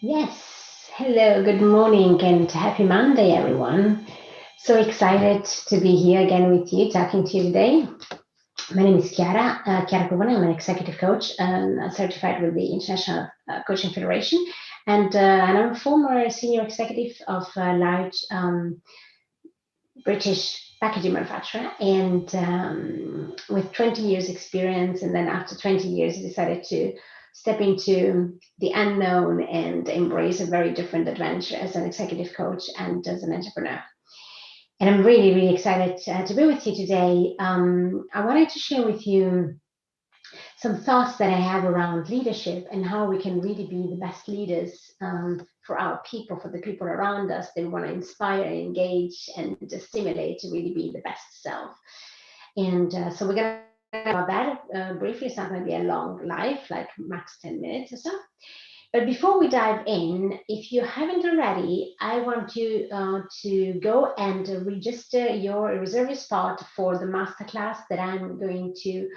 Yes. Hello, good morning, and happy Monday, everyone. So excited to be here again with you, talking to you today. My name is Chiara, Chiara Cubana. I'm an executive coach and certified with the International Coaching Federation. And I'm a former senior executive of a large British packaging manufacturer, and with 20 years experience. And then after 20 years, I decided to step into the unknown and embrace a very different adventure as an executive coach and as an entrepreneur. And I'm really, really excited to be with you today. I wanted to share with you some thoughts that I have around leadership and how we can really be the best leaders for our people, for the people around us that we want to inspire, engage, and stimulate to really be the best self. And so we're going to talk about that briefly. It's not going to be a long life, like max 10 minutes or so. But before we dive in, if you haven't already, I want you to go and register your reserve your spot for the masterclass that I'm going to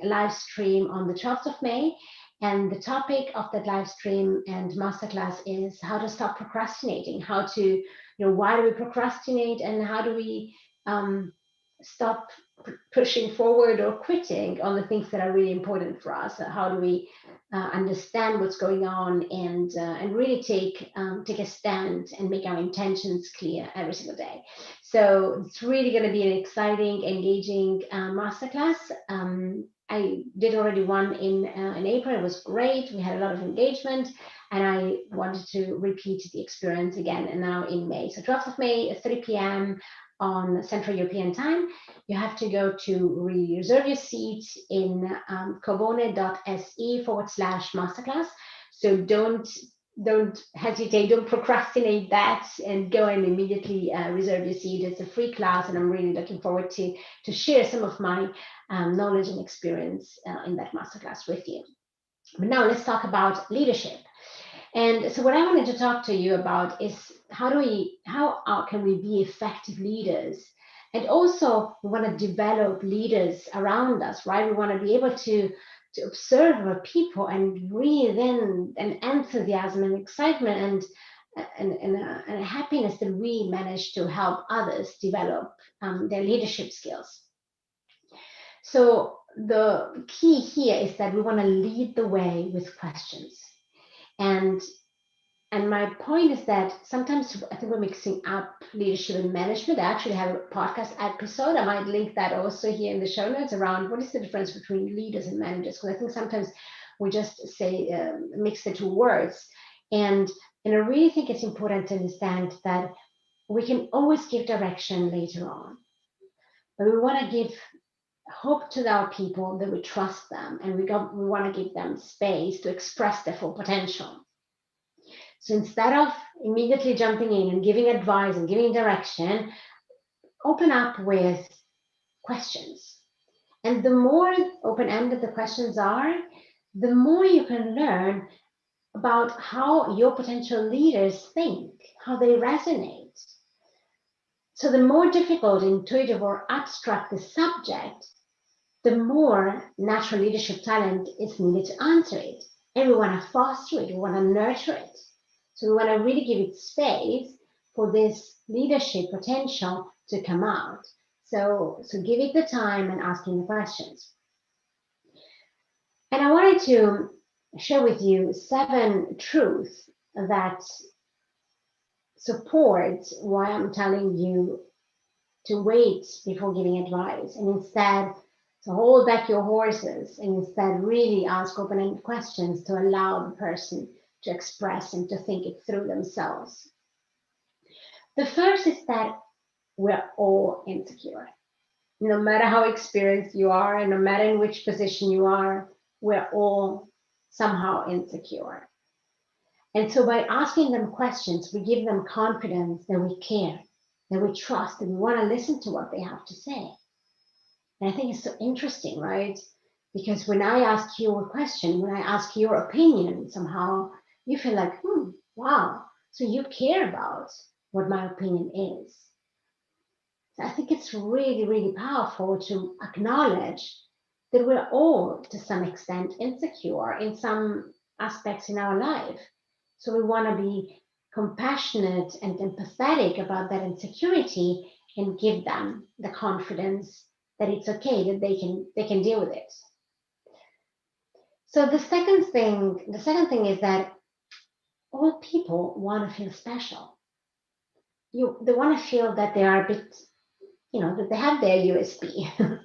live stream on the 12th of May. And the topic of that live stream and masterclass is how to stop procrastinating, how to, why do we procrastinate, and how do we stop pushing forward or quitting on the things that are really important for us. How do we understand what's going on and really take a stand and make our intentions clear every single day. So it's really going to be an exciting, engaging masterclass. I did already one in April. It was great. We had a lot of engagement, and I wanted to repeat the experience again. And now in May, so 12th of May, at 3 p.m. on Central European Time. You have to go to reserve your seat in cobone.se/masterclass. So don't hesitate, don't procrastinate that, and go and immediately reserve your seat. It's a free class, and I'm really looking forward to share some of my knowledge and experience in that masterclass with you. But now let's talk about leadership. And so what I wanted to talk to you about is how can we be effective leaders? And also we want to develop leaders around us, right? We want to be able to observe our people and breathe in an enthusiasm and excitement and a happiness that we manage to help others develop their leadership skills. So the key here is that we want to lead the way with questions. And and my point is that sometimes I think we're mixing up leadership and management. I actually have a podcast episode. I might link that also here in the show notes around what is the difference between leaders and managers. Because I think sometimes we just say mix the two words. And and I really think it's important to understand that we can always give direction later on, but we want to give hope to our people that we trust them, and we want to give them space to express their full potential. So instead of immediately jumping in and giving advice and giving direction, open up with questions. And the more open ended the questions are, the more you can learn about how your potential leaders think, how they resonate. So the more difficult, intuitive, or abstract the subject, the more natural leadership talent is needed to answer it. And we want to foster it, we want to nurture it. So we want to really give it space for this leadership potential to come out. So give it the time and asking the questions. And I wanted to share with you 7 truths that support why I'm telling you to wait before giving advice, and instead to hold back your horses and instead really ask open-ended questions to allow the person to express and to think it through themselves. The first is that we're all insecure. No matter how experienced you are, and no matter in which position you are, we're all somehow insecure. And so by asking them questions, we give them confidence that we care, that we trust, that we want to listen to what they have to say. And I think it's so interesting, right? Because when I ask you a question, when I ask your opinion, somehow you feel like, wow, so you care about what my opinion is. So I think it's really, really powerful to acknowledge that we're all, to some extent, insecure in some aspects in our life. So we want to be compassionate and empathetic about that insecurity and give them the confidence that it's okay, that they can deal with it. So the second thing is that all people want to feel special. They want to feel that they are a bit, that they have their USP.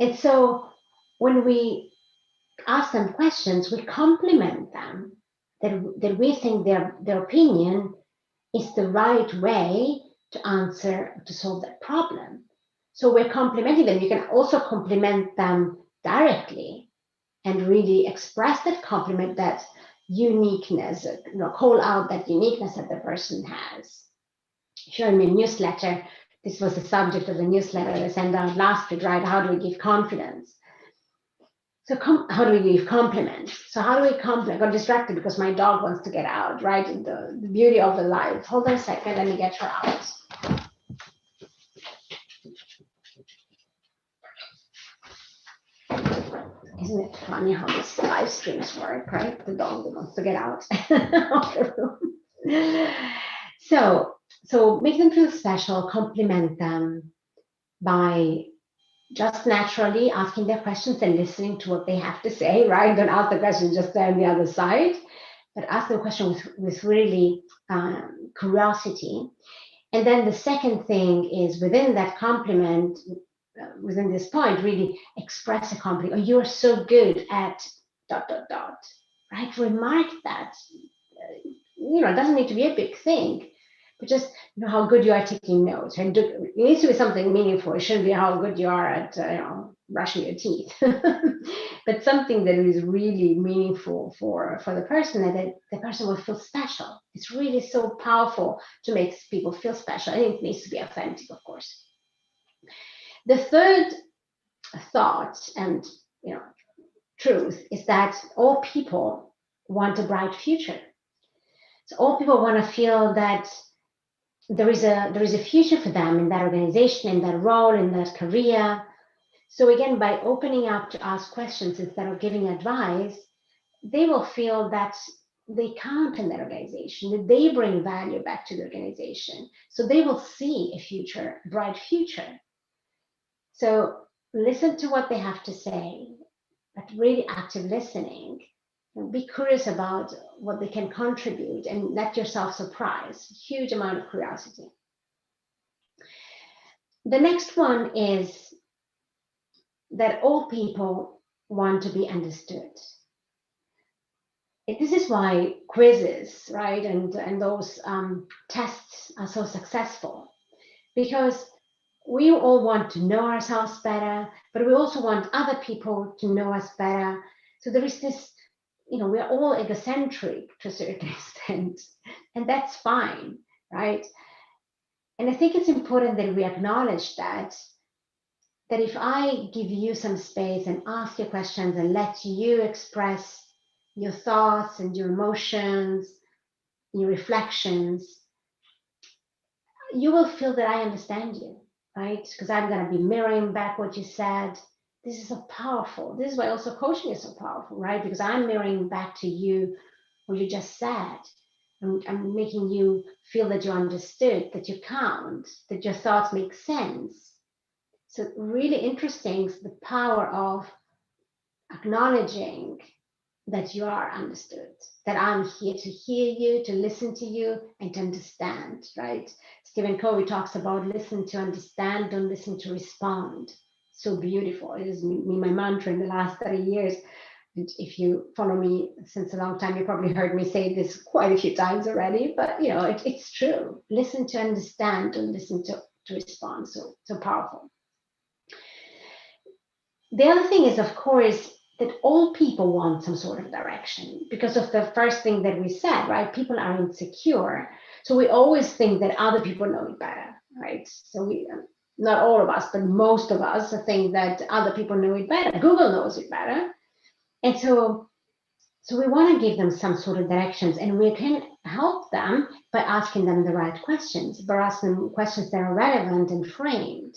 And so when we ask them questions, we compliment them, that we think their opinion is the right way to answer, to solve that problem. So we're complimenting them. You can also compliment them directly and really express that compliment, that uniqueness, call out that uniqueness that the person has. Showing me a newsletter. This was the subject of the newsletter that I sent out last week, right? How do we give confidence? So how do we give compliments? So how do we compliment? I got distracted because my dog wants to get out, right? The beauty of the life. Hold on a second, let me get her out. Isn't it funny how these live streams work, right? The dog wants to get out of the room. So make them feel special, compliment them by just naturally asking their questions and listening to what they have to say, right? Don't ask the question just there on the other side, but ask the question with really curiosity. And then the second thing is, within that compliment, within this point, really express a compliment. Oh, you're so good at ... right? Remark that. It doesn't need to be a big thing, but just how good you are taking notes. And it needs to be something meaningful. It shouldn't be how good you are at brushing your teeth, but something that is really meaningful for the person, and that the person will feel special. It's really so powerful to make people feel special, and it needs to be authentic, of course. The third thought and truth is that all people want a bright future. So all people want to feel that there is a future for them in that organization, in that role, in that career. So again, by opening up to ask questions instead of giving advice, they will feel that they count in that organization, that they bring value back to the organization. So they will see a bright future. So listen to what they have to say, but really active listening. Be curious about what they can contribute and let yourself surprise. Huge amount of curiosity. The next one is that all people want to be understood. This is why quizzes, right, and those tests are so successful, because we all want to know ourselves better, but we also want other people to know us better. So there is this, we're all egocentric to a certain extent, and that's fine, right? And I think it's important that we acknowledge that if I give you some space and ask you questions and let you express your thoughts and your emotions, your reflections, you will feel that I understand you, right? Because I'm going to be mirroring back what you said. This is so powerful. This is why also coaching is so powerful, right? Because I'm mirroring back to you what you just said. I'm making you feel that you're understood, that you count, that your thoughts make sense. So really interesting is the power of acknowledging that you are understood, that I'm here to hear you, to listen to you, and to understand, right? Stephen Covey talks about listen to understand, don't listen to respond. So beautiful. It is my mantra in the last 30 years. And if you follow me since a long time, you probably heard me say this quite a few times already, but it's true. Listen to understand, don't listen to respond. So powerful. The other thing is, of course, that all people want some sort of direction because of the first thing that we said, right? People are insecure. So we always think that other people know it better, right? So we, not all of us, but most of us think that other people know it better. Google knows it better. And so we want to give them some sort of directions, and we can help them by asking them the right questions, by asking them questions that are relevant and framed.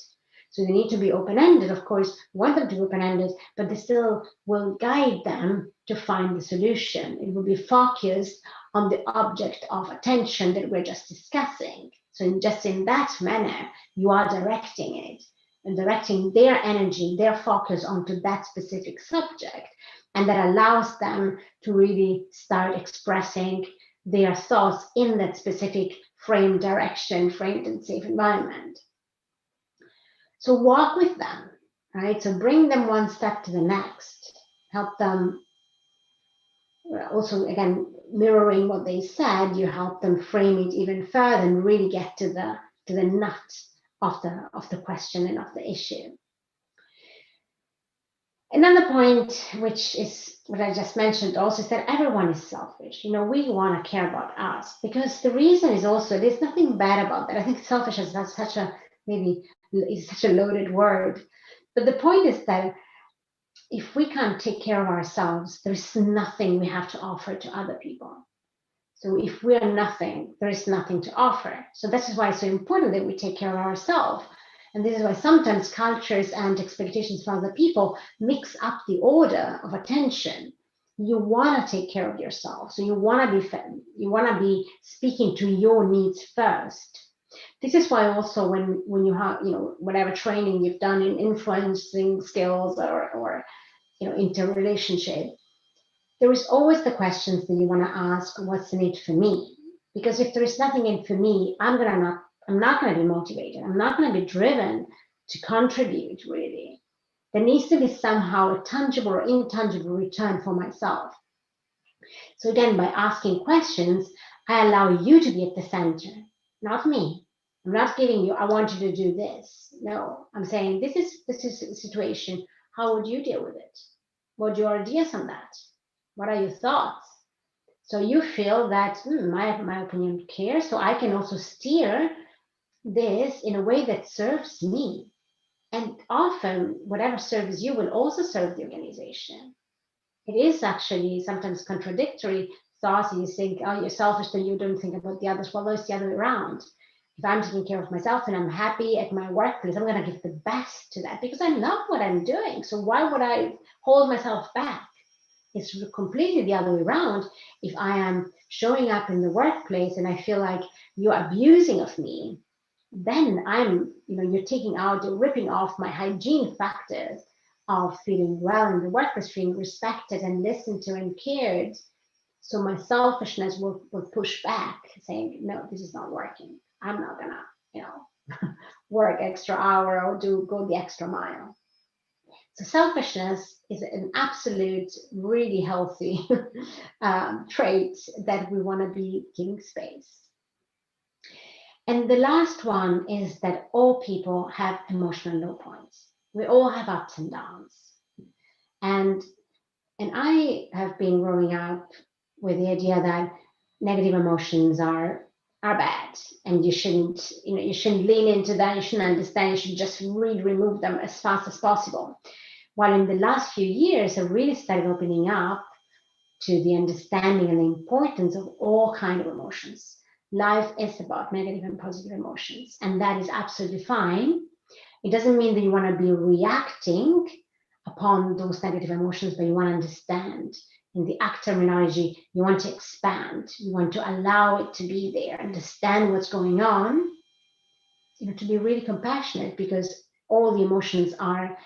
So they need to be open-ended, of course. We want them to be open-ended, but they still will guide them to find the solution. It will be focused on the object of attention that we're just discussing. So in that manner, you are directing it and directing their energy, their focus onto that specific subject. And that allows them to really start expressing their thoughts in that specific framed direction, framed and safe environment. So walk with them, right? So bring them one step to the next, help them. Also, again, mirroring what they said, you help them frame it even further and really get to the nut of the question and of the issue. Another point, which is what I just mentioned also, is that everyone is selfish. We want to care about us, because the reason is also, there's nothing bad about that. I think selfish is such a, maybe is such a loaded word, but the point is that if we can't take care of ourselves, there's nothing we have to offer to other people. So if we are nothing, there is nothing to offer. So this is why it's so important that we take care of ourselves. And this is why sometimes cultures and expectations from other people mix up the order of attention. You want to take care of yourself. So you want to be speaking to your needs first. This is why also when you have, whatever training you've done in influencing skills or interrelationship, there is always the questions that you want to ask, what's in it for me? Because if there is nothing in for me, I'm not going to be motivated. I'm not going to be driven to contribute, really. There needs to be somehow a tangible or intangible return for myself. So again, by asking questions, I allow you to be at the center, not me. I'm not giving you, I want you to do this. No, I'm saying this is a situation. How would you deal with it? What are your ideas on that? What are your thoughts? So you feel that my opinion cares, so I can also steer this in a way that serves me. And often, whatever serves you will also serve the organization. It is actually sometimes contradictory thoughts. You think, oh, you're selfish, then you don't think about the others. Well, it's the other way around. If I'm taking care of myself and I'm happy at my workplace, I'm going to give the best to that because I love what I'm doing. So why would I hold myself back? It's completely the other way around. If I am showing up in the workplace and I feel like you're abusing of me, then you're ripping off my hygiene factors of feeling well in the workplace, feeling respected and listened to and cared. So my selfishness will push back, saying, no, this is not working. I'm not gonna, work extra hour or go the extra mile. So selfishness is an absolute, really healthy trait that we want to be giving space. And the last one is that all people have emotional low points. We all have ups and downs. And I have been growing up with the idea that negative emotions are bad, and you shouldn't lean into that. You shouldn't understand. You should just really remove them as fast as possible. While in the last few years, I really started opening up to the understanding and the importance of all kinds of emotions. Life is about negative and positive emotions, and that is absolutely fine. It doesn't mean that you want to be reacting upon those negative emotions, but you want to understand. In the ACT terminology, you want to expand. You want to allow it to be there, understand what's going on, to be really compassionate, because all the emotions are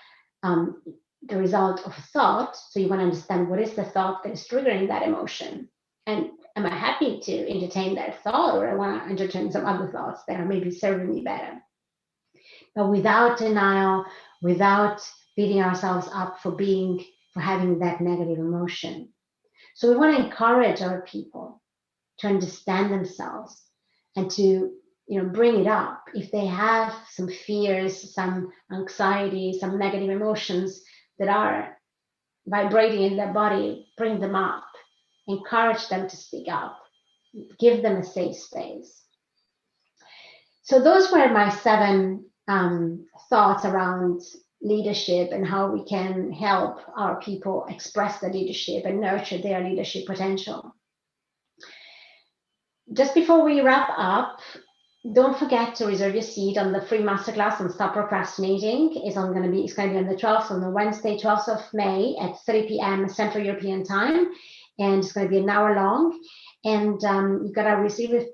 the result of a thought. So you want to understand what is the thought that is triggering that emotion. And am I happy to entertain that thought, or I want to entertain some other thoughts that are maybe serving me better? But without denial, without beating ourselves up for having that negative emotion. So we want to encourage our people to understand themselves and to bring it up. If they have some fears, some anxiety, some negative emotions that are vibrating in their body, bring them up. Encourage them to speak up. Give them a safe space. So those were my 7 thoughts around leadership and how we can help our people express their leadership and nurture their leadership potential. Just before we wrap up, don't forget to reserve your seat on the free masterclass on Stop Procrastinating. It's going to be on the 12th, on the Wednesday, 12th of May at 3 p.m. Central European Time. And it's going to be an hour long. And you got to reserve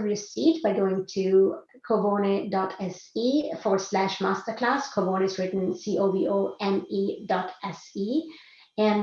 your seat by going to covone.se/masterclass. Covone is written COVONE.se. And